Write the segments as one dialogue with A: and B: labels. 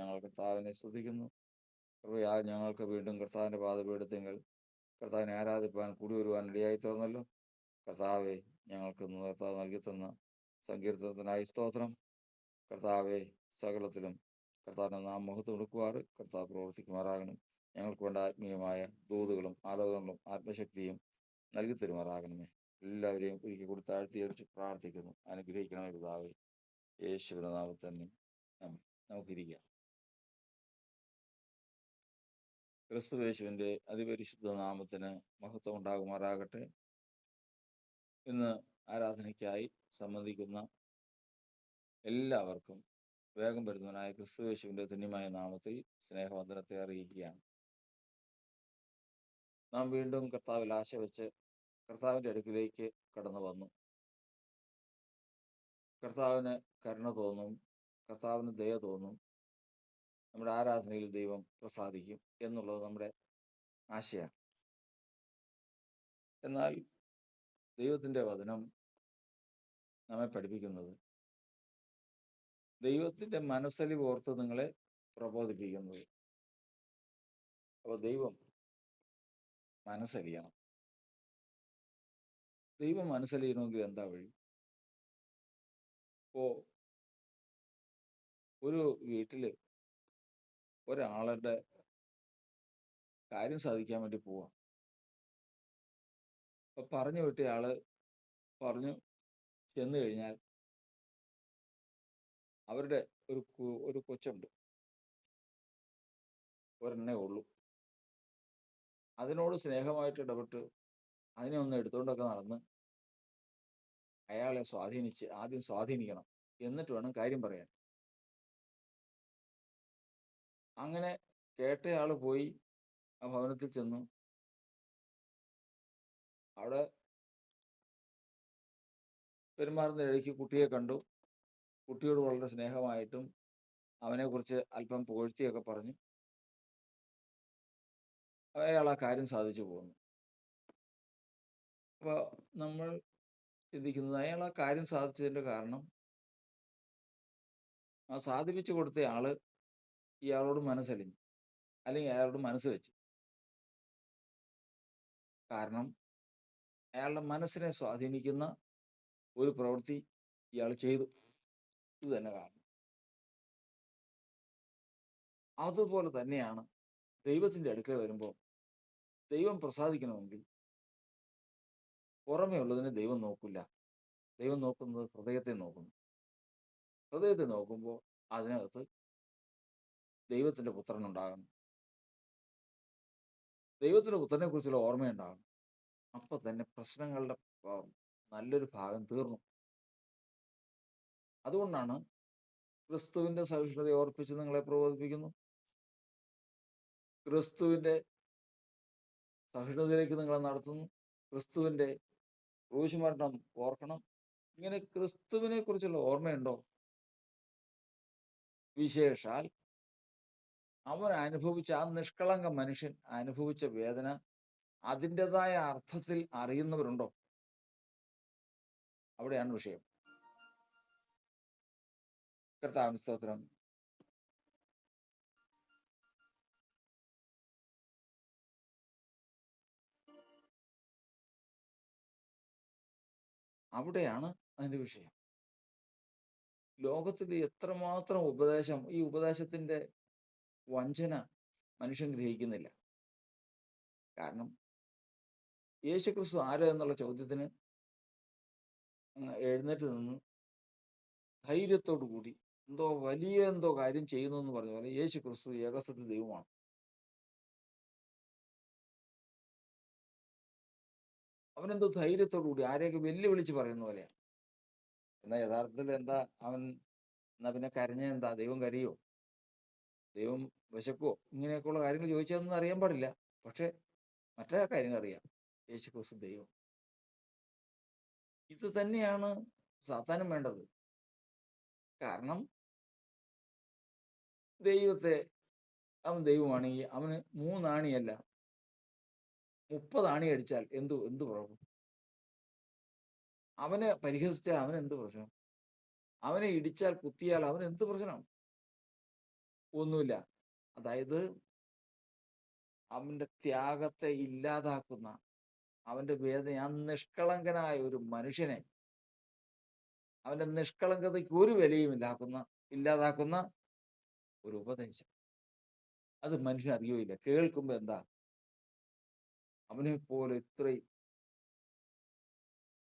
A: ഞങ്ങൾ കർത്താവിനെ സ്തുതിക്കുന്നു. കൃപയാൽ ഞങ്ങൾക്ക് വീണ്ടും കർത്താവിൻ്റെ പാദപീഠത്തിങ്കൽ കർത്താവിനെ ആരാധിപ്പാൻ കൂടി വരുവാൻ ഇടയായി തീർന്നല്ലോ. കർത്താവെ, ഞങ്ങൾക്ക് കർത്താവ് നൽകി തന്ന സങ്കീർത്തനത്തിനായി സ്തോത്രം. കർത്താവെ, സകലത്തിലും കർത്താവിൻ്റെ നാം മുഖത്ത് കൊടുക്കുവാറ് കർത്താവ് പ്രവർത്തിക്കുമാറാകണം. ഞങ്ങൾക്ക് വേണ്ട ആത്മീയമായ ദൂതുകളും ആലോചനകളും ആത്മശക്തിയും നൽകി തരുമാറാകണമേ. എല്ലാവരെയും ഒരിക്കൽ കൂടി താഴ്ത്തിയടിച്ച് പ്രാർത്ഥിക്കുന്നു. അനുഗ്രഹിക്കണമേ പിതാവേ, യേശുവിന്റെ നാമത്തിൽ തന്നെ നമുക്കിരിക്കാം. ക്രിസ്തു യേശുവിൻ്റെ അതിപരിശുദ്ധ നാമത്തിന് മഹത്വം ഉണ്ടാകുമാറാകട്ടെ. ഇന്ന് ആരാധനയ്ക്കായി സംബന്ധിക്കുന്ന എല്ലാവർക്കും വേഗം വരുന്നവനായ ക്രിസ്തു യേശുവിൻ്റെ ധന്യമായ നാമത്തിൽ സ്നേഹവന്ദനത്തെ അറിയിക്കുകയാണ്. നാം വീണ്ടും കർത്താവിൽ ആശ വെച്ച് കർത്താവിൻ്റെ അടുക്കിലേക്ക് കടന്നു വന്നു. കർത്താവിന് കരുണ തോന്നും, കർത്താവിന് ദയ തോന്നും, നമ്മുടെ ആരാധനയിൽ ദൈവം പ്രസാദിക്കും എന്നുള്ളത് നമ്മുടെ ആശയാണ്. എന്നാൽ ദൈവത്തിൻ്റെ വചനം നമ്മെ പഠിപ്പിക്കുന്നത് ദൈവത്തിൻ്റെ മനസ്സലിവ് ഓർത്ത് നിങ്ങളെ പ്രബോധിപ്പിക്കുന്നത്. അപ്പോൾ ദൈവം മനസ്സലിയണം. ദൈവം മനസ്സലിയണമെങ്കിൽ എന്താ വഴി? ഇപ്പോൾ ഒരു വീട്ടിൽ ഒരാളുടെ കാര്യം സാധിക്കാൻ വേണ്ടി പോവാം. അപ്പൊ പറഞ്ഞു വിട്ട ആള് പറഞ്ഞു ചെന്ന് കഴിഞ്ഞാൽ അവരുടെ ഒരു കൊച്ചുണ്ട്, ഒരെണ്ണേ ഉള്ളൂ. അതിനോട് സ്നേഹമായിട്ട് ഇടപെട്ട് അതിനെ ഒന്ന് എടുത്തുകൊണ്ടൊക്കെ നടന്ന് അയാളെ ആദ്യം സ്വാധീനിക്കണം, എന്നിട്ട് വേണം കാര്യം പറയാൻ. അങ്ങനെ കേട്ടയാള് പോയി ആ ഭവനത്തിൽ ചെന്നു. അവിടെ പെരുമാറുന്ന ഇടയ്ക്ക് കുട്ടിയെ കണ്ടു. കുട്ടിയോട് വളരെ സ്നേഹമായിട്ടും അവനെക്കുറിച്ച് അല്പം പുകഴ്ത്തിയൊക്കെ പറഞ്ഞു അയാൾ ആ കാര്യം സാധിച്ചു പോകുന്നു. അപ്പോൾ നമ്മൾ ചിന്തിക്കുന്നത് അയാൾ ആ കാര്യം സാധിച്ചതിൻ്റെ കാരണം ആ സാധിപ്പിച്ചു കൊടുത്ത ആള് ഇയാളോട് മനസ്സലിഞ്ഞു, അല്ലെങ്കിൽ അയാളോട് മനസ്സ് വെച്ചു. കാരണം അയാളുടെ മനസ്സിനെ സ്വാധീനിക്കുന്ന ഒരു പ്രവൃത്തി ഇയാൾ ചെയ്തു. ഇത് തന്നെ കാരണം. അതുപോലെ തന്നെയാണ് ദൈവത്തിൻ്റെ അടുക്കൽ വരുമ്പോൾ ദൈവം പ്രസാദിക്കണമെങ്കിൽ പുറമേ ഉള്ളതിനെ ദൈവം നോക്കില്ല. ദൈവം നോക്കുന്നത് ഹൃദയത്തെ നോക്കുന്നു. ഹൃദയത്തെ നോക്കുമ്പോൾ അതിനകത്ത് ദൈവത്തിൻ്റെ പുത്രൻ ഉണ്ടാകണം, ദൈവത്തിൻ്റെ പുത്രനെ കുറിച്ചുള്ള ഓർമ്മയുണ്ടാകണം. അപ്പൊ തന്നെ പ്രശ്നങ്ങളുടെ നല്ലൊരു ഭാഗം തീർന്നു. അതുകൊണ്ടാണ് ക്രിസ്തുവിന്റെ സഹിഷ്ണുതയെ ഓർപ്പിച്ച് നിങ്ങളെ പ്രബോധിപ്പിക്കുന്നു. ക്രിസ്തുവിന്റെ സഹിഷ്ണുതയിലേക്ക് നിങ്ങളെ നടത്തുന്നു. ക്രിസ്തുവിന്റെ ക്രൂശുമരണം ഓർക്കണം. ഇങ്ങനെ ക്രിസ്തുവിനെ കുറിച്ചുള്ള ഓർമ്മയുണ്ടോ? വിശേഷാൽ അവൻ അനുഭവിച്ച ആ നിഷ്കളങ്ക മനുഷ്യൻ അനുഭവിച്ച വേദന അതിൻ്റെതായ അർത്ഥത്തിൽ അറിയുന്നവരുണ്ടോ? അവിടെയാണ് വിഷയം. കർത്താവിന്റെ സ്തോത്രം. അവിടെയാണ് അതിന്റെ വിഷയം. ലോകത്തിൽ എത്രമാത്രം ഉപദേശം, ഈ ഉപദേശത്തിന്റെ വഞ്ചന മനുഷ്യൻ ഗ്രഹിക്കുന്നില്ല. കാരണം യേശുക്രിസ്തു ആര് എന്നുള്ള ചോദ്യത്തിന് എഴുന്നേറ്റ് നിന്ന് ധൈര്യത്തോടു കൂടി എന്തോ കാര്യം ചെയ്യുന്നു എന്ന് പറഞ്ഞ പോലെ യേശുക്രിസ്തു ഏകസത്യ ദൈവമാണ്. അവനെന്തോ ധൈര്യത്തോടു കൂടി ആരെയൊക്കെ വെല്ലുവിളിച്ച് പറയുന്ന പോലെയാണ്. എന്നാൽ യഥാർത്ഥത്തിൽ എന്താ അവൻ? എന്നാ പിന്നെ കരഞ്ഞ എന്താ? ദൈവം കരയോ? ദൈവം വിശക്കുവോ? ഇങ്ങനെയൊക്കെയുള്ള കാര്യങ്ങൾ ചോദിച്ചതൊന്നും അറിയാൻ പാടില്ല. പക്ഷെ മറ്റേ കാര്യങ്ങൾ അറിയാം. യേശുക്രിസ്തു ദൈവം. ഇത് തന്നെയാണ് സാത്താനും വേണ്ടത്. കാരണം ദൈവത്തെ, അവൻ ദൈവമാണെങ്കിൽ അവന് 3 ആണിയല്ല 30 ആണി അടിച്ചാൽ എന്ത് കുഴപ്പം? അവനെ പരിഹസിച്ചാൽ അവൻ എന്ത് പ്രശ്നം? അവനെ ഇടിച്ചാൽ കുത്തിയാൽ അവൻ എന്ത് പ്രശ്നം? ഒന്നുമില്ല. അതായത് അവന്റെ ത്യാഗത്തെ ഇല്ലാതാക്കുന്ന, അവന്റെ വേദന, ആ നിഷ്കളങ്കനായ ഒരു മനുഷ്യനെ, അവന്റെ നിഷ്കളങ്കതയ്ക്ക് ഒരു വിലയും ഇല്ലാതാക്കുന്ന ഒരു ഉപദേശം. അത് മനുഷ്യൻ അറിയുകയില്ല. കേൾക്കുമ്പോ എന്താ, അവനെ പോലെ ഇത്രയും,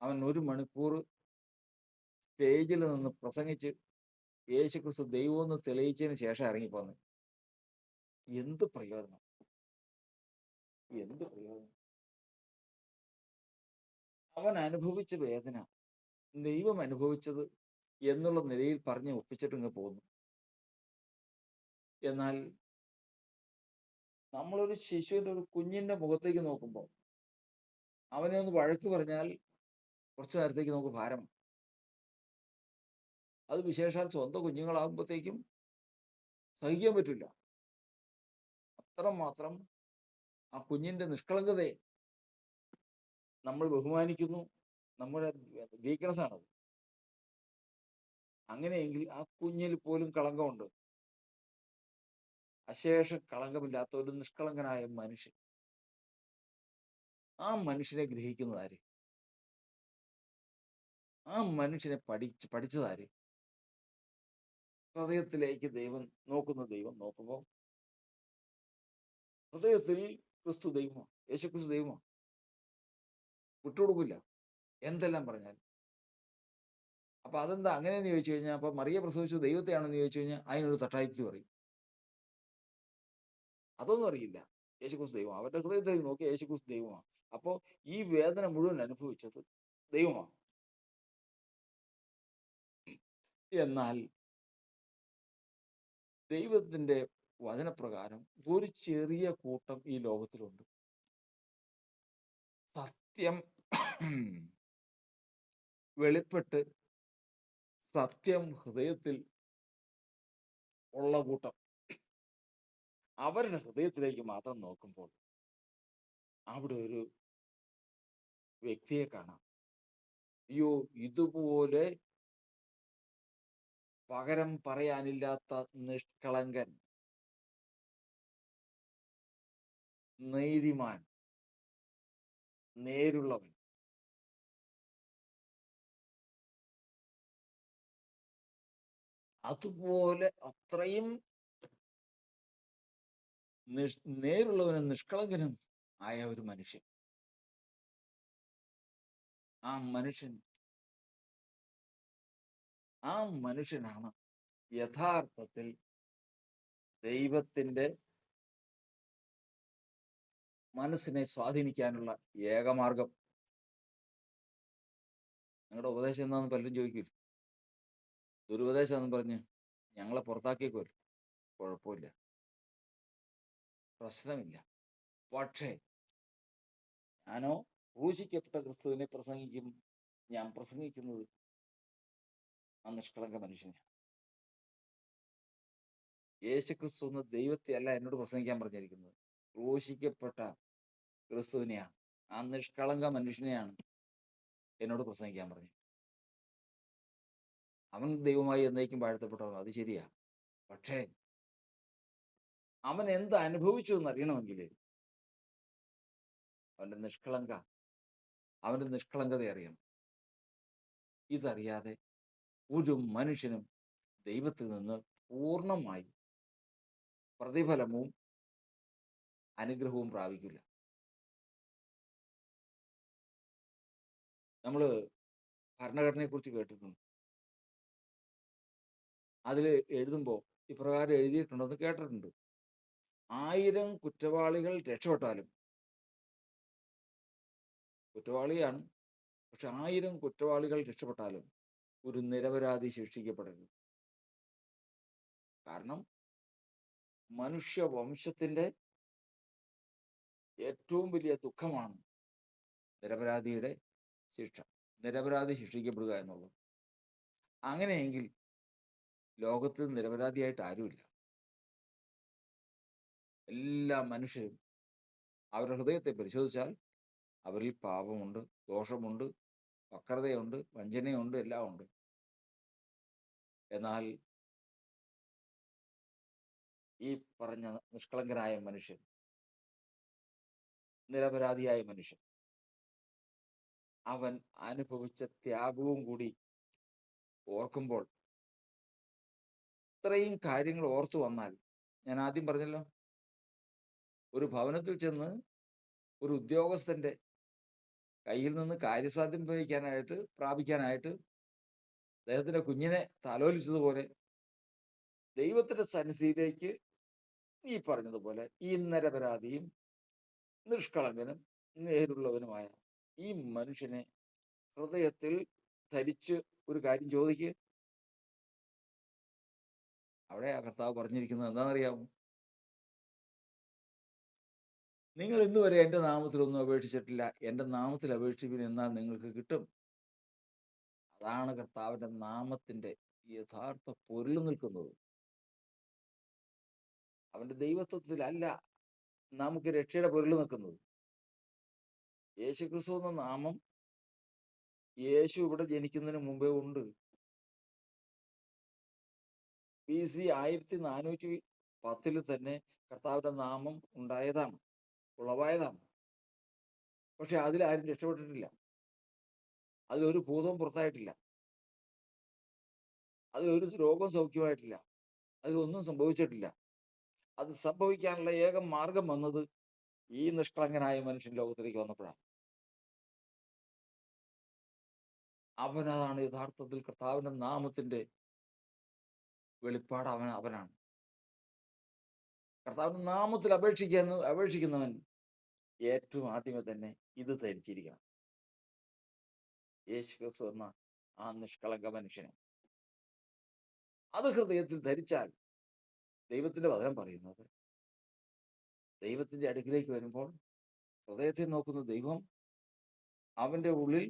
A: അവൻ 1 മണിക്കൂർ സ്റ്റേജിൽ നിന്ന് പ്രസംഗിച്ച് യേശുക്രിസ്തു ദൈവമെന്ന് തെളിയിച്ചതിന് ശേഷം ഇറങ്ങിപ്പോന്ന്. എന്ത് പ്രയോജനം? എന്ത് പ്രയോജനം? അവൻ അനുഭവിച്ച വേദന ദൈവം അനുഭവിച്ചത് എന്നുള്ള നിലയിൽ പറഞ്ഞ് ഒപ്പിച്ചിട്ടിങ്ങ് പോകുന്നു. എന്നാൽ നമ്മളൊരു ശിശുവിന്റെ, ഒരു കുഞ്ഞിന്റെ മുഖത്തേക്ക് നോക്കുമ്പോൾ അവനെ ഒന്ന് വഴക്ക് പറഞ്ഞാൽ കുറച്ചു നേരത്തേക്ക് നമുക്ക് ഭാരമാണ്. അത് വിശേഷാൽ സ്വന്തം കുഞ്ഞുങ്ങളാകുമ്പോഴത്തേക്കും സഹിക്കാൻ പറ്റില്ല. അത്രമാത്രം ആ കുഞ്ഞിന്റെ നിഷ്കളങ്കതയെ നമ്മൾ ബഹുമാനിക്കുന്നു. നമ്മുടെ വീക്ക്നെസ് ആണത്. അങ്ങനെയെങ്കിൽ ആ കുഞ്ഞിൽ പോലും കളങ്കമുണ്ട്. അശേഷം കളങ്കമില്ലാത്ത ഒരു നിഷ്കളങ്കനായ മനുഷ്യൻ, ആ മനുഷ്യനെ ഗ്രഹിക്കുന്നതാര്? ആ മനുഷ്യനെ പഠിച്ചതാര്? ഹൃദയത്തിലേക്ക് ദൈവം നോക്കുമ്പോൾ ഹൃദയത്തിൽ ക്രിസ്തു ദൈവമാണ്, യേശു ക്രിസ്തു ദൈവമാണ്. വിട്ടുകൊടുക്കില്ല എന്തെല്ലാം പറഞ്ഞാൽ. അപ്പൊ അതെന്താ അങ്ങനെയെന്ന് ചോദിച്ചു കഴിഞ്ഞാൽ, അപ്പൊ മറിയ പ്രസവിച്ചു ദൈവത്തെയാണെന്ന് ചോദിച്ചു കഴിഞ്ഞാൽ അതിനൊരു തട്ടായിപ്പ് പറയും. അതൊന്നും അറിയില്ല. യേശുക്രിസ്തു ദൈവമാണ്. അവരുടെ ഹൃദയത്തിലേക്ക് നോക്കി യേശുക്രിസ്തു ദൈവമാണ്. അപ്പോ ഈ വേദന മുഴുവൻ അനുഭവിച്ചത് ദൈവമാണ്. എന്നാൽ ദൈവത്തിന്റെ വചനപ്രകാരം ഒരു ചെറിയ കൂട്ടം ഈ ലോകത്തിലുണ്ട്. സത്യം വെളിപ്പെട്ട് സത്യം ഹൃദയത്തിൽ ഉള്ള കൂട്ടം. അവരുടെ ഹൃദയത്തിലേക്ക് മാത്രം നോക്കുമ്പോൾ അവിടെ ഒരു വ്യക്തിയെ കാണാം. അയ്യോ, ഇതുപോലെ പകരം പറയാനില്ലാത്ത നിഷ്കളങ്കൻ, നീതിമാൻ, നേരുള്ളവൻ, അതുപോലെ അത്രയും നേരുള്ളവനും നിഷ്കളങ്കനും ആയ ഒരു മനുഷ്യൻ. ആ മനുഷ്യനാണ് യഥാർത്ഥത്തിൽ ദൈവത്തിന്റെ മനസ്സിനെ സ്വാധീനിക്കാനുള്ള ഏകമാർഗം. നിങ്ങളുടെ ഉപദേശം എന്താണെന്ന് പലരും ചോദിക്കില്ല. ദുരുപദേശം എന്ന് പറഞ്ഞ് ഞങ്ങളെ പുറത്താക്കിയേക്കുമല്ലോ. കുഴപ്പമില്ല, പ്രശ്നമില്ല. പക്ഷേ ഞാനോ ക്രൂശിക്കപ്പെട്ട ക്രിസ്തുവിനെ പ്രസംഗിക്കും. ഞാൻ പ്രസംഗിക്കുന്നത് ആ നിഷ്കളങ്ക മനുഷ്യനെ. യേശുക്രിസ്തു എന്ന ദൈവത്തെ അല്ല എന്നോട് പ്രസംഗിക്കാൻ പറഞ്ഞിരിക്കുന്നത്, ക്രൂശിക്കപ്പെട്ട ക്രിസ്തുവിനെയാണ്, ആ നിഷ്കളങ്ക മനുഷ്യനെയാണ് എന്നോട് പ്രസംഗിക്കാൻ പറഞ്ഞു. അവൻ ദൈവമായി എന്നേക്കും വാഴ്ത്തപ്പെട്ടവൻ, അത് ശരിയാ. പക്ഷേ അവൻ എന്ത് അനുഭവിച്ചു എന്നറിയണമെങ്കിൽ അവന്റെ നിഷ്കളങ്കത അറിയണം. ഇതറിയാതെ ഒരു മനുഷ്യനും ദൈവത്തിൽ നിന്ന് പൂർണ്ണമായി പ്രതിഫലവും അനുഗ്രഹവും പ്രാപിക്കില്ല. നമ്മൾ ഭരണഘടനയെ കുറിച്ച് കേട്ടിട്ടുണ്ട്. അതിൽ എഴുതുമ്പോൾ ഇപ്രകാരം എഴുതിയിട്ടുണ്ടെന്ന് കേട്ടിട്ടുണ്ട്. 1000 കുറ്റവാളികൾ രക്ഷപ്പെട്ടാലും, കുറ്റവാളിയാണ്, പക്ഷെ 1000 കുറ്റവാളികൾ രക്ഷപ്പെട്ടാലും ഒരു നിരപരാധി ശിക്ഷിക്കപ്പെടരുത്. കാരണം മനുഷ്യവംശത്തിന്റെ ഏറ്റവും വലിയ ദുഃഖമാണ് നിരപരാധിയുടെ ശിക്ഷ, നിരപരാധി ശിക്ഷിക്കപ്പെടുക എന്നുള്ളത്. അങ്ങനെയെങ്കിൽ ലോകത്തിൽ നിരപരാധിയായിട്ട് ആരുമില്ല. എല്ലാ മനുഷ്യരും അവരുടെ ഹൃദയത്തെ പരിശോധിച്ചാൽ അവരിൽ പാപമുണ്ട്, ദോഷമുണ്ട്, വക്രതയുണ്ട്, വഞ്ചനയുണ്ട്, എല്ലാം ഉണ്ട്. എന്നാൽ ഈ പറഞ്ഞ നിഷ്കളങ്കനായ മനുഷ്യൻ, നിരപരാധിയായ മനുഷ്യൻ, അവൻ അനുഭവിച്ച ത്യാഗവും കൂടി ഓർക്കുമ്പോൾ, ഇത്രയും കാര്യങ്ങൾ ഓർത്തു വന്നാൽ, ഞാൻ ആദ്യം പറഞ്ഞല്ലോ, ഒരു ഭവനത്തിൽ ചെന്ന് ഒരു ഉദ്യോഗസ്ഥന്റെ കയ്യിൽ നിന്ന് കാര്യസാധ്യം പ്രാപിക്കാനായിട്ട് അദ്ദേഹത്തിന്റെ കുഞ്ഞിനെ താലോലിച്ചതുപോലെ ദൈവത്തിന്റെ സന്നിധിയിലേക്ക് ഈ പറഞ്ഞതുപോലെ ഈ നിരപരാധിയും നിഷ്കളങ്കനും നേരുള്ളവനുമായ ഈ മനുഷ്യനെ ഹൃദയത്തിൽ ധരിച്ച് ഒരു കാര്യം ചോദിക്ക്. അവിടെ ആ കർത്താവ് പറഞ്ഞിരിക്കുന്നത് എന്താണെന്നറിയാമോ? നിങ്ങൾ ഇന്ന് വരെ എൻ്റെ നാമത്തിലൊന്നും അപേക്ഷിച്ചിട്ടില്ല, എൻ്റെ നാമത്തിൽ അപേക്ഷിപ്പിൻ എന്നാൽ നിങ്ങൾക്ക് കിട്ടും. അതാണ് കർത്താവിന്റെ നാമത്തിന്റെ യഥാർത്ഥ പൊരുൾ നിൽക്കുന്നത്. അവന്റെ ദൈവത്വത്തിലല്ല നമുക്ക് രക്ഷയുടെ പൊരുൾ നിൽക്കുന്നത്. യേശുക്രിസ്തു എന്ന നാമം യേശു ഇവിടെ ജനിക്കുന്നതിന് മുമ്പേ ഉണ്ട്. BC 1410 തന്നെ കർത്താവിന്റെ നാമം ഉണ്ടായതാണ്, ഉളവായതാണ്. പക്ഷെ അതിലാരും രക്ഷപ്പെട്ടിട്ടില്ല. അതിലൊരു ഭൂതവും പുറത്തായിട്ടില്ല, അതിലൊരു രോഗവും സൗഖ്യമായിട്ടില്ല, അതിലൊന്നും സംഭവിച്ചിട്ടില്ല. അത് സംഭവിക്കാനുള്ള ഏക മാർഗം വന്നത് ഈ നിഷ്കളങ്കനായ മനുഷ്യൻ ലോകത്തിലേക്ക് വന്നപ്പോഴാണ്. അവനതാണ് യഥാർത്ഥത്തിൽ കർത്താവിന്റെ നാമത്തിന്റെ വെളിപ്പാട്. അവനാണ് കർത്താവിന്റെ നാമത്തിൽ അപേക്ഷിക്കുന്നവൻ ഏറ്റവും ആദ്യമേ തന്നെ ഇത് ധരിച്ചിരിക്കണം. യേശു ക്രിസ്തു എന്ന ആ നിഷ്കളങ്ക മനുഷ്യനെ അത് ഹൃദയത്തിൽ ധരിച്ചാൽ, ദൈവത്തിന്റെ വചനം പറയുന്നത്, ദൈവത്തിന്റെ അടുക്കിലേക്ക് വരുമ്പോൾ ഹൃദയത്തെ നോക്കുന്ന ദൈവം അവന്റെ ഉള്ളിൽ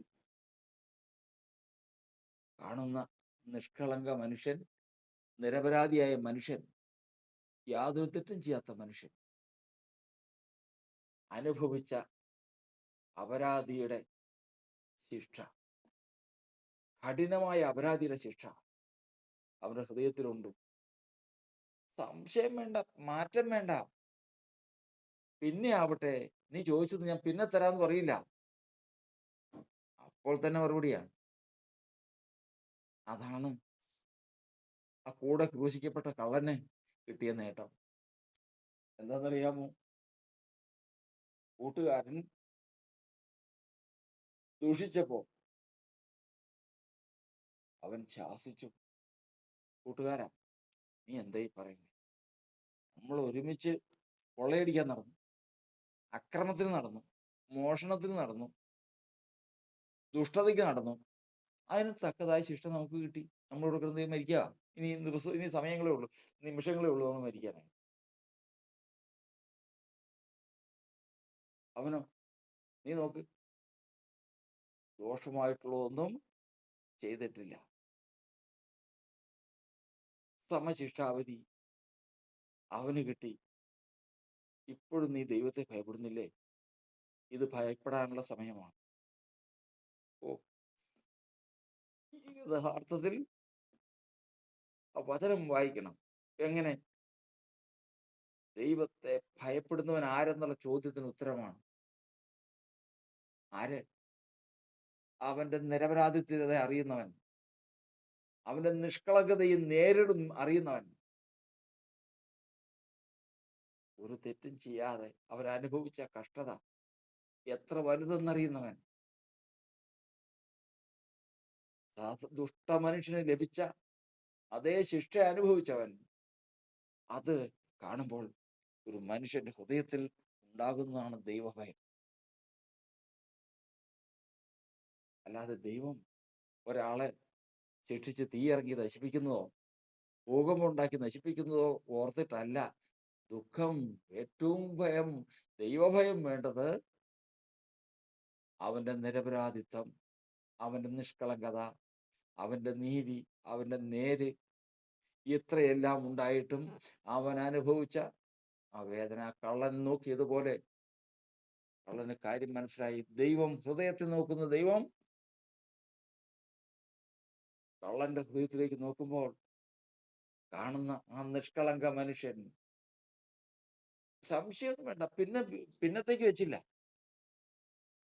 A: കാണുന്ന നിഷ്കളങ്ക മനുഷ്യൻ, നിരപരാധിയായ മനുഷ്യൻ, യാതൊരു തെറ്റും ചെയ്യാത്ത മനുഷ്യൻ അനുഭവിച്ച അപരാധിയുടെ ശിക്ഷ, കഠിനമായ അപരാധിയുടെ ശിക്ഷ അവന്റെ ഹൃദയത്തിലുണ്ട്. സംശയം വേണ്ട, മാറ്റം വേണ്ട. പിന്നെ ആവട്ടെ, നീ ചോദിച്ചത് ഞാൻ പിന്നെ തരാന്ന് പറയില്ല, അപ്പോൾ തന്നെ മറുപടിയാണ്. അതാണ് ആ കൂടെ ക്രൂശിക്കപ്പെട്ട കള്ളന് കിട്ടിയ നേട്ടം. എന്താണെന്നറിയാമോ? കൂട്ടുകാരൻ ദൂഷിച്ചപ്പോ അവൻ ശാസിച്ചു, കൂട്ടുകാരാ, നീ എന്തായി പറയുന്നത്? നമ്മൾ ഒരുമിച്ച് കൊള്ളയടിക്കാൻ നടന്നു, അക്രമത്തിന് നടന്നു, മോഷണത്തിന് നടന്നു, ദുഷ്ടതയ്ക്ക് നടന്നു. അതിന് തക്കതായ ശിക്ഷ നമുക്ക് കിട്ടി. നമ്മളോട് കിടന്ന് മരിക്കുക. ഇനി സമയങ്ങളേ ഉള്ളൂ, നിമിഷങ്ങളേ ഉള്ളൂ നമ്മൾ മരിക്കാനായി. അവനോ, നീ നോക്ക്, ദോഷമായിട്ടുള്ളതൊന്നും ചെയ്തിട്ടില്ല. സമശിക്ഷാവധി അവന് കിട്ടി. ഇപ്പോഴും നീ ദൈവത്തെ ഭയപ്പെടുന്നില്ലേ? ഇത് ഭയപ്പെടാനുള്ള സമയമാണ്. യഥാർത്ഥത്തിൽ വചനം വായിക്കണം. എങ്ങനെ? ദൈവത്തെ ഭയപ്പെടുന്നവൻ ആരെന്നുള്ള ചോദ്യത്തിന് ഉത്തരമാണ്. ആര്? അവന്റെ നിരപരാധിത്വത അറിയുന്നവൻ, അവന്റെ നിഷ്കളങ്കതയും നേരിടും അറിയുന്നവൻ, ഒരു തെറ്റും ചെയ്യാതെ അവരനുഭവിച്ച കഷ്ടത എത്ര വലുതെന്നറിയുന്നവൻ, ദുഷ്ടമനുഷ്യന് ലഭിച്ച അതേ ശിക്ഷ അനുഭവിച്ചവൻ. അത് കാണുമ്പോൾ ഒരു മനുഷ്യന്റെ ഹൃദയത്തിൽ ഉണ്ടാകുന്നതാണ് ദൈവഭയം. അല്ലാതെ ദൈവം ഒരാളെ ശിക്ഷിച്ച് തീയിറങ്ങി നശിപ്പിക്കുന്നതോ ഭൂകമ്പമുണ്ടാക്കി നശിപ്പിക്കുന്നതോ ഓർത്തിട്ടല്ല. ദുഃഖം, ഏറ്റവും ഭയം, ദൈവഭയം വേണ്ടത് അവന്റെ നിരപരാധിത്വം, അവന്റെ നിഷ്കളങ്കത, അവന്റെ നീതി, അവന്റെ നേര്, ഇത്രയെല്ലാം ഉണ്ടായിട്ടും അവൻ അനുഭവിച്ച ആ വേദന. കള്ളൻ നോക്കിയതുപോലെ കള്ളന് കാര്യം മനസ്സിലായി. ദൈവം ഹൃദയത്തിൽ നോക്കുന്ന ദൈവം കള്ളന്റെ ഹൃദയത്തിലേക്ക് നോക്കുമ്പോൾ കാണുന്ന ആ നിഷ്കളങ്ക മനുഷ്യൻ സംശയമൊന്നും വേണ്ട. പിന്നത്തേക്ക് വെച്ചില്ല.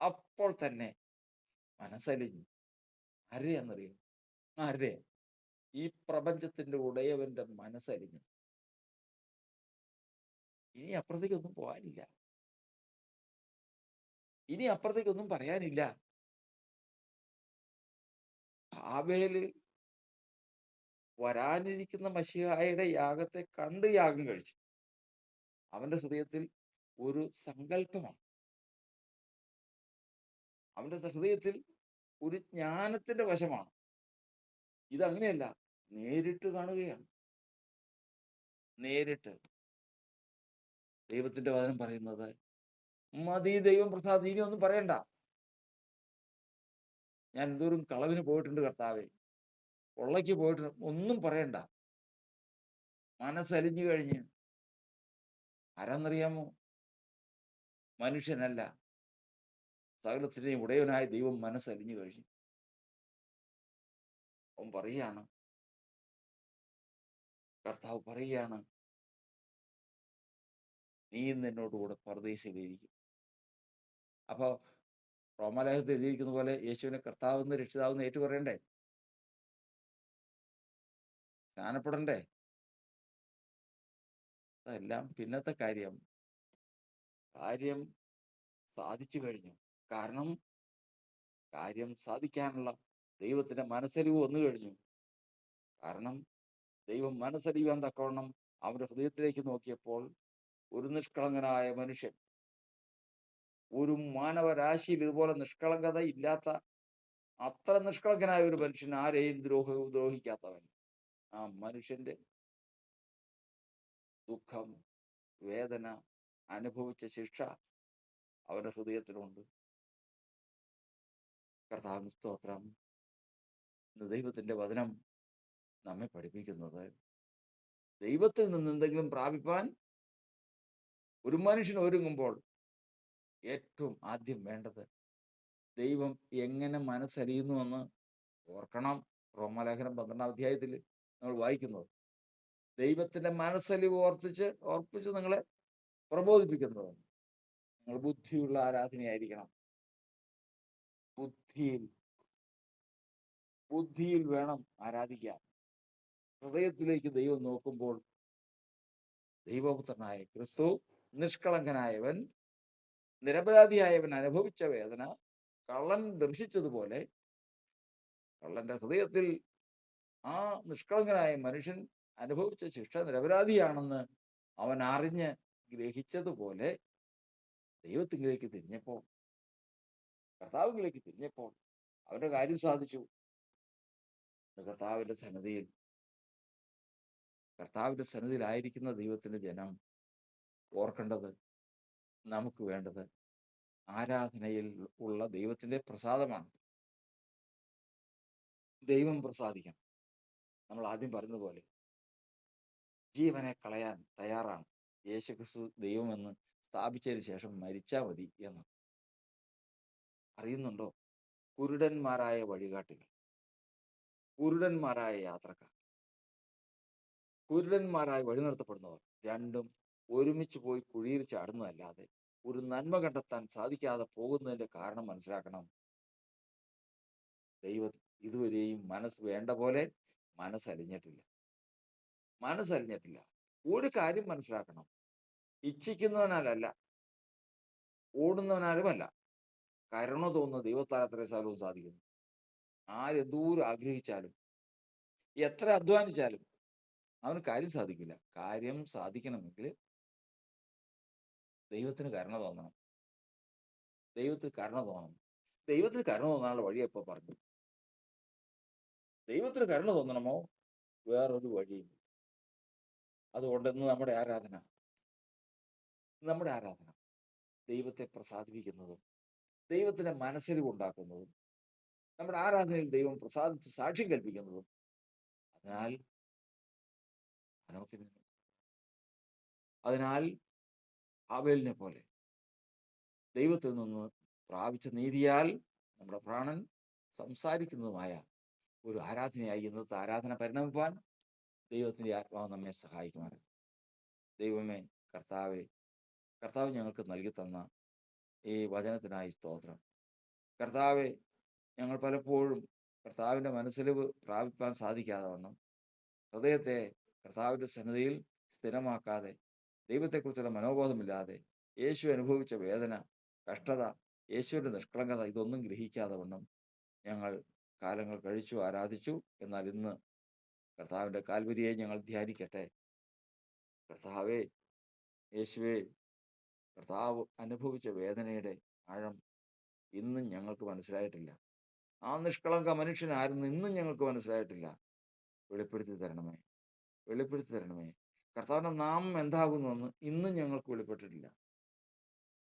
A: അപ്പോൾ തന്നെ മനസ്സലിഞ്ഞു. ആരെയാന്നറിയോ? ആരെ? ഈ പ്രപഞ്ചത്തിന്റെ ഉടയവന്റെ മനസ്സലിഞ്ഞു. ഇനി അപ്പുറത്തേക്കൊന്നും പോകാനില്ല. ഇനി അപ്പുറത്തേക്കൊന്നും പറയാനില്ല. ഹാബേല് വരാനിരിക്കുന്ന മശിഹായുടെ യാഗത്തെ കണ്ട് യാഗം കഴിച്ചു. അവന്റെ ഹൃദയത്തിൽ ഒരു സങ്കല്പമാണ്. അവന്റെ ഹൃദയത്തിൽ ഒരു ജ്ഞാനത്തിന്റെ വശമാണ്. ഇതങ്ങനെയല്ല, നേരിട്ട് കാണുകയാണ്. നേരിട്ട് ദൈവത്തിന്റെ വചനം പറയുന്നത്, മതി ദൈവം പ്രസാദ്, ഇനി ഒന്നും പറയണ്ട. ഞാൻ എന്തോരം കളവിന് പോയിട്ടുണ്ട് കർത്താവേ, കൊള്ളയ്ക്ക് പോയിട്ടുണ്ട്, ഒന്നും പറയണ്ട. മനസ്സലിഞ്ഞു കഴിഞ്ഞ്. ആരാന്നറിയാമോ? മനുഷ്യനല്ല, സകലത്തിന്റെയും ഉടയവനായ ദൈവം മനസ്സലിഞ്ഞു കഴിഞ്ഞു. അവൻ പറയുകയാണ്, കർത്താവ് പറയുകയാണ്, നീ എന്നോടുകൂടെ പർദീസയിലിരിക്കും. അപ്പൊ റോമാലേഖനത്തിൽ എഴുതിയിരിക്കുന്ന പോലെ യേശുവിനെ കർത്താവെന്ന് രക്ഷിതാവെന്ന് ഏറ്റു പറയണ്ടേ? സ്നാനപ്പെടണ്ടേ? അതെല്ലാം പിന്നത്തെ കാര്യം. കാര്യം സാധിച്ചു കഴിഞ്ഞു. കാരണം കാര്യം സാധിക്കാനുള്ള ദൈവത്തിന്റെ മനസ്സലിവ് വന്നു കഴിഞ്ഞു. കാരണം ദൈവം മനസ്സലിവാൻ തക്കവണ്ണം അവന്റെ ഹൃദയത്തിലേക്ക് നോക്കിയപ്പോൾ ഒരു നിഷ്കളങ്കനായ മനുഷ്യൻ, ഒരു മാനവരാശിയിൽ ഇതുപോലെ നിഷ്കളങ്കത ഇല്ലാത്ത, അത്ര നിഷ്കളങ്കനായ ഒരു മനുഷ്യൻ, ആരെയും ദ്രോഹിക്കാത്തവൻ, ആ മനുഷ്യന്റെ ദുഃഖം, വേദന, അനുഭവിച്ച ശിക്ഷ അവന്റെ ഹൃദയത്തിലുണ്ട്. കർത്താവിന് സ്തോത്രം. ദൈവത്തിന്റെ വചനം നമ്മെ പഠിപ്പിക്കുന്നത്, ദൈവത്തിൽ നിന്ന് എന്തെങ്കിലും പ്രാപിപ്പാൻ ഒരു മനുഷ്യൻ ഒരുങ്ങുമ്പോൾ ഏറ്റവും ആദ്യം വേണ്ടത് ദൈവം എങ്ങനെ മനസ്സറിയുന്നുവെന്ന് ഓർക്കണം. റോമാലേഖനം 12-ാം അധ്യായത്തിൽ നമ്മൾ വായിക്കുന്നത്, ദൈവത്തിന്റെ മനസ്സലിവ് ഓർപ്പിച്ച് നിങ്ങളെ പ്രബോധിപ്പിക്കുന്നത്. നിങ്ങൾ ബുദ്ധിയുള്ള ആരാധനയായിരിക്കണം. ബുദ്ധിയിൽ വേണം ആരാധിക്കാൻ. ഹൃദയത്തിലേക്ക് ദൈവം നോക്കുമ്പോൾ ദൈവപുത്രനായ ക്രിസ്തു, നിഷ്കളങ്കനായവൻ, നിരപരാധിയായവൻ അനുഭവിച്ച വേദന കള്ളൻ ദർശിച്ചതുപോലെ, കള്ളന്റെ ഹൃദയത്തിൽ ആ നിഷ്കളങ്കനായ മനുഷ്യൻ അനുഭവിച്ച ശിക്ഷ നിരപരാധിയാണെന്ന് അവൻ അറിഞ്ഞ് ഗ്രഹിച്ചതുപോലെ ദൈവത്തിലേക്ക് തിരിഞ്ഞപ്പോൾ, കർത്താവിലേക്ക് തിരിഞ്ഞപ്പോൾ അവന്റെ കാര്യം സാധിച്ചു. കർത്താവിന്റെ സന്നിധിയിലായിരിക്കുന്ന ദൈവത്തിന്റെ ജനം ഓർക്കേണ്ടത്, നമുക്ക് വേണ്ടത് ആരാധനയിൽ ഉള്ള ദൈവത്തിന്റെ പ്രസാദമാണ്. ദൈവം പ്രസാദിക്കണം. നമ്മൾ ആദ്യം പറഞ്ഞതുപോലെ ജീവനെ കളയാൻ തയ്യാറാണ്. യേശുക്രിസ്തു ദൈവമെന്ന് സ്ഥാപിച്ചതിന് ശേഷം മരിച്ചാൽ മതി എന്ന് അറിയുന്നുണ്ടോ? കുരുടന്മാരായ വഴികാട്ടികൾ, കുരുടന്മാരായ യാത്രക്കാർ, കുരുടന്മാരായി വഴി നിർത്തപ്പെടുന്നവർ രണ്ടും ഒരുമിച്ച് പോയി കുഴിയിൽ ചാടുന്നതല്ലാതെ ഒരു നന്മ കണ്ടെത്താൻ സാധിക്കാതെ പോകുന്നതിന്റെ കാരണം മനസ്സിലാക്കണം. ദൈവം ഇതുവരെയും വേണ്ട പോലെ മനസ്സലിഞ്ഞിട്ടില്ല. ഒരു കാര്യം മനസ്സിലാക്കണം, ഇച്ഛിക്കുന്നവനാലല്ല, ഓടുന്നവനാലുമല്ല, കരുണ തോന്നുന്ന ദൈവത്താൽ അത്രയും സ്ഥലവും സാധിക്കുന്നു. ആരെന്തോരം ആഗ്രഹിച്ചാലും എത്ര അധ്വാനിച്ചാലും അവന് കാര്യം സാധിക്കില്ല. കാര്യം സാധിക്കണമെങ്കിൽ ദൈവത്തിന് കരുണ തോന്നണം. ദൈവത്തിന് കരുണ തോന്നാനുള്ള വഴി എപ്പോ പറഞ്ഞു? ദൈവത്തിന് കരുണ തോന്നണമോ? വേറൊരു വഴിയില്ല. അതുകൊണ്ട് നമ്മുടെ ആരാധന ദൈവത്തെ പ്രസാദിപ്പിക്കുന്നതും ദൈവത്തിന്റെ മനസ്സലിവ് ഉണ്ടാക്കുന്നതും, നമ്മുടെ ആരാധനയിൽ ദൈവം പ്രസാദിച്ച് സാക്ഷ്യം കൽപ്പിക്കുന്നതും, അതിനാൽ ഹാബേലിനെ പോലെ ദൈവത്തിൽ നിന്ന് പ്രാപിച്ച നീതിയാൽ നമ്മുടെ പ്രാണൻ സംസാരിക്കുന്നതുമായ ഒരു ആരാധനയായി ഇന്നത്തെ ആരാധന പരിണമിപ്പാൻ ദൈവത്തിന്റെ ആത്മാവ് നമ്മെ സഹായിക്കുമാറ്. ദൈവമേ, കർത്താവെ, കർത്താവ് ഞങ്ങൾക്ക് നൽകി തന്ന ഈ വചനത്തിനായി സ്തോത്രം. കർത്താവെ, ഞങ്ങൾ പലപ്പോഴും കർത്താവിൻ്റെ മനസ്സിലിവ് പ്രാപിപ്പാൻ സാധിക്കാതെ വണ്ണം ഹൃദയത്തെ കർത്താവിൻ്റെ സന്നിധിയിൽ സ്ഥിരമാക്കാതെ, ദൈവത്തെക്കുറിച്ചുള്ള മനോബോധമില്ലാതെ, യേശു അനുഭവിച്ച വേദന, കഷ്ടത, യേശുവിൻ്റെ നിഷ്കളങ്കത ഇതൊന്നും ഗ്രഹിക്കാതെ വണ്ണം ഞങ്ങൾ കാലങ്ങൾ കഴിച്ചു, ആരാധിച്ചു. എന്നാൽ ഇന്ന് കർത്താവിൻ്റെ കാൽവരിയെ ഞങ്ങൾ ധ്യാനിക്കട്ടെ. കർത്താവേ, യേശുവേ, കർത്താവ് അനുഭവിച്ച വേദനയുടെ ആഴം ഇന്നും ഞങ്ങൾക്ക് മനസ്സിലായിട്ടില്ല. ആ നിഷ്കളങ്ക മനുഷ്യനായിരുന്നു ഇന്നും ഞങ്ങൾക്ക് മനസ്സിലായിട്ടില്ല. വെളിപ്പെടുത്തി തരണമേ, വെളിപ്പെടുത്തി തരണമേ. കർത്താവിൻ്റെ നാമം എന്താകുന്നുവെന്ന് ഇന്നും ഞങ്ങൾക്ക് വെളിപ്പെട്ടിട്ടില്ല.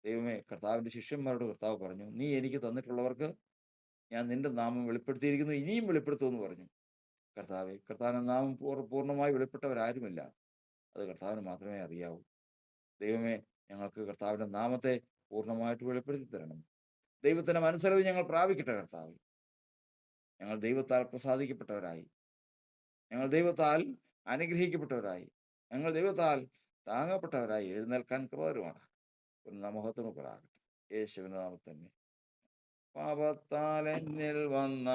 A: ദൈവമേ, കർത്താവിൻ്റെ ശിഷ്യന്മാരോട് കർത്താവ് പറഞ്ഞു, നീ എനിക്ക് തന്നിട്ടുള്ളവർക്ക് ഞാൻ നിന്റെ നാമം വെളിപ്പെടുത്തിയിരിക്കുന്നു, ഇനിയും വെളിപ്പെടുത്തുമെന്ന് പറഞ്ഞു. കർത്താവെ, കർത്താവിൻ്റെ നാമം പൂർണ്ണമായി വെളിപ്പെട്ടവരാരുമില്ല. അത് കർത്താവിന് മാത്രമേ അറിയാവൂ. ദൈവമേ, ഞങ്ങൾക്ക് കർത്താവിൻ്റെ നാമത്തെ പൂർണ്ണമായിട്ട് വെളിപ്പെടുത്തി തരണം. ദൈവത്തിൻ്റെ മനസ്സറിവ് ഞങ്ങൾ പ്രാപിക്കട്ടെ. കർത്താവ്, ഞങ്ങൾ ദൈവത്താൽ പ്രസാദിക്കപ്പെട്ടവരായി, ഞങ്ങൾ ദൈവത്താൽ അനുഗ്രഹിക്കപ്പെട്ടവരായി, ഞങ്ങൾ ദൈവത്താൽ താങ്ങപ്പെട്ടവരായി എഴുന്നേൽക്കാൻ കൃപ തരുമാറാകട്ടെ. മഹത്വം കൂടാകട്ടെ. യേശുവിൻ്റെ നാമത്തിൽ തന്നെ. പാപത്താൽ എന്നിൽ വന്ന